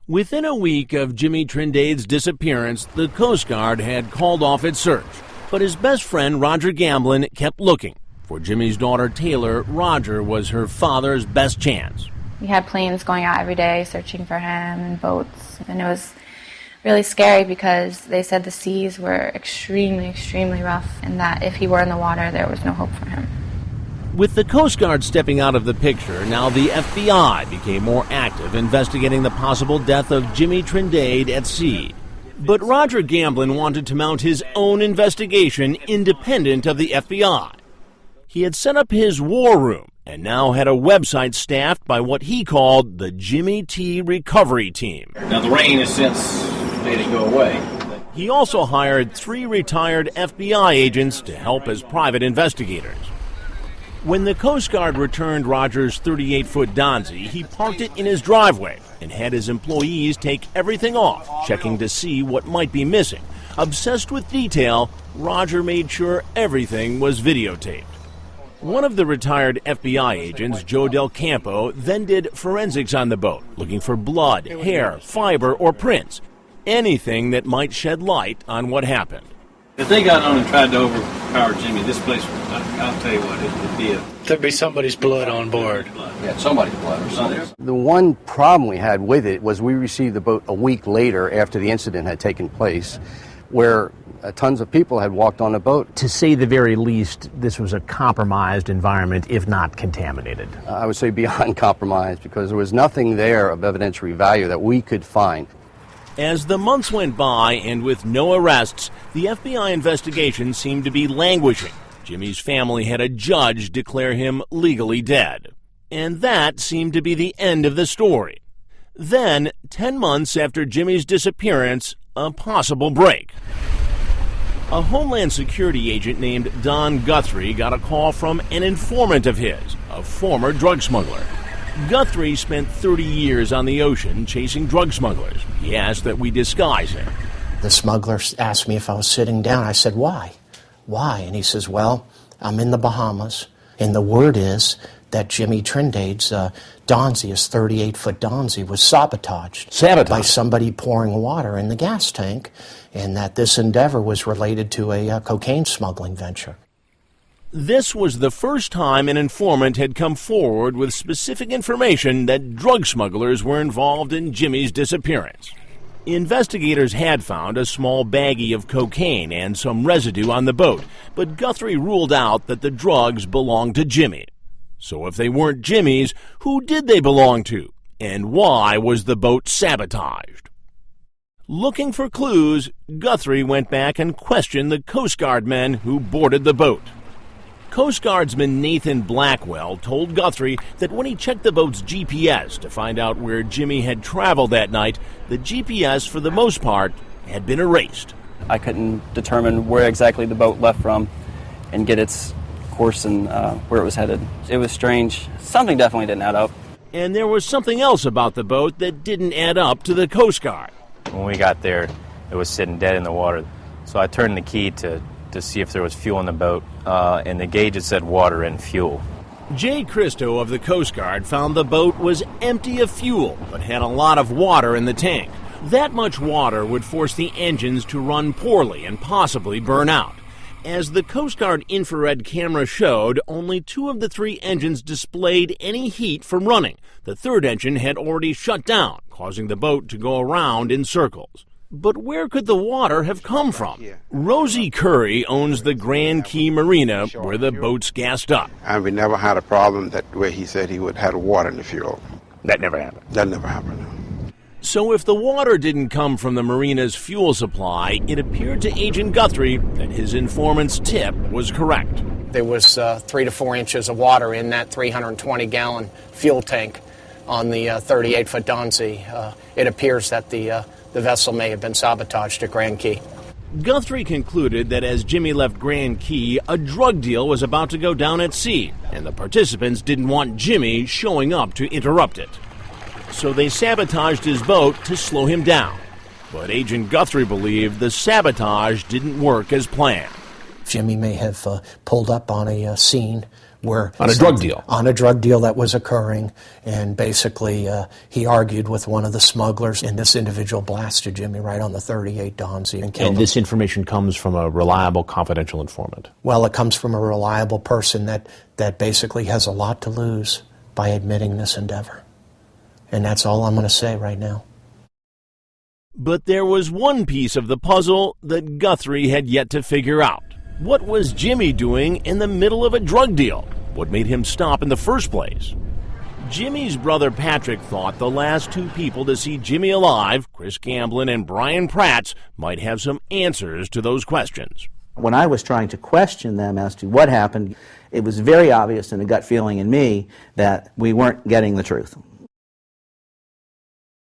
Within a week of Jimmy Trindade's disappearance, the Coast Guard had called off its search. But his best friend, Roger Gamblin, kept looking. For Jimmy's daughter, Taylor, Roger was her father's best chance. We had planes going out every day searching for him and boats. And it was really scary because they said the seas were extremely, extremely rough and that if he were in the water, there was no hope for him. With the Coast Guard stepping out of the picture, now the FBI became more active investigating the possible death of Jimmy Trindade at sea. But Roger Gamblin wanted to mount his own investigation independent of the FBI. He had set up his war room and now had a website staffed by what he called the Jimmy T Recovery Team. Now the rain has since made it go away. He also hired 3 retired FBI agents to help as private investigators. When the Coast Guard returned Roger's 38-foot Donzi, he parked it in his driveway and had his employees take everything off, checking to see what might be missing. Obsessed with detail, Roger made sure everything was videotaped. One of the retired FBI agents, Joe Del Campo, then did forensics on the boat, looking for blood, hair, fiber, or prints, anything that might shed light on what happened. If they got on and tried to overpower Jimmy, this place, I'll tell you what, it'd be There'd be somebody's blood on board. Yeah, somebody's blood or something. The one problem we had with it was we received the boat a week later after the incident had taken place, where tons of people had walked on the boat. To say the very least, this was a compromised environment, if not contaminated. I would say beyond compromised, because there was nothing there of evidentiary value that we could find. As the months went by and with no arrests, the FBI investigation seemed to be languishing. Jimmy's family had a judge declare him legally dead. And that seemed to be the end of the story. Then, 10 months after Jimmy's disappearance, a possible break. A Homeland Security agent named Don Guthrie got a call from an informant of his, a former drug smuggler. Guthrie spent 30 years on the ocean chasing drug smugglers. He asked that we disguise him. The smuggler asked me if I was sitting down. I said, why? Why? And he says, well, I'm in the Bahamas, and the word is that Jimmy Trindade's Donzi, his 38-foot Donzi, was sabotaged by somebody pouring water in the gas tank, and that this endeavor was related to a cocaine smuggling venture. This was the first time an informant had come forward with specific information that drug smugglers were involved in Jimmy's disappearance. Investigators had found a small baggie of cocaine and some residue on the boat, but Guthrie ruled out that the drugs belonged to Jimmy. So if they weren't Jimmy's, who did they belong to? And why was the boat sabotaged? Looking for clues, Guthrie went back and questioned the Coast Guard men who boarded the boat. Coast Guardsman Nathan Blackwell told Guthrie that when he checked the boat's GPS to find out where Jimmy had traveled that night, the GPS, for the most part, had been erased. I couldn't determine where exactly the boat left from and get its course and where it was headed. It was strange. Something definitely didn't add up. And there was something else about the boat that didn't add up to the Coast Guard. When we got there, it was sitting dead in the water. So I turned the key to see if there was fuel in the boat, and the gauge said water and fuel. Jay Christo of the Coast Guard found the boat was empty of fuel, but had a lot of water in the tank. That much water would force the engines to run poorly and possibly burn out. As the Coast Guard infrared camera showed, only 2 of the 3 engines displayed any heat from running. The third engine had already shut down, causing the boat to go around in circles. But where could the water have come from? Rosie Curry owns the Grand Key Marina where the boat's gassed up. And we never had a problem where he said he would have water in the fuel. That never happened. That never happened. So if the water didn't come from the marina's fuel supply, it appeared to Agent Guthrie that his informant's tip was correct. There was 3 to 4 inches of water in that 320-gallon fuel tank on the 38-foot Donzi. It appears that the vessel may have been sabotaged at Grand Key. Guthrie concluded that as Jimmy left Grand Key, a drug deal was about to go down at sea, and the participants didn't want Jimmy showing up to interrupt it. So they sabotaged his boat to slow him down. But Agent Guthrie believed the sabotage didn't work as planned. Jimmy may have pulled up on a scene where on a drug deal. On a drug deal that was occurring, and basically he argued with one of the smugglers, and this individual blasted Jimmy right on the 38 Donzi and killed him. And this information comes from a reliable, confidential informant. Well, it comes from a reliable person that basically has a lot to lose by admitting this endeavor. And that's all I'm going to say right now. But there was one piece of the puzzle that Guthrie had yet to figure out. What was Jimmy doing in the middle of a drug deal? What made him stop in the first place? Jimmy's brother Patrick thought the last two people to see Jimmy alive, Chris Gamblin and Brian Prats, might have some answers to those questions. When I was trying to question them as to what happened, it was very obvious in a gut feeling in me that we weren't getting the truth.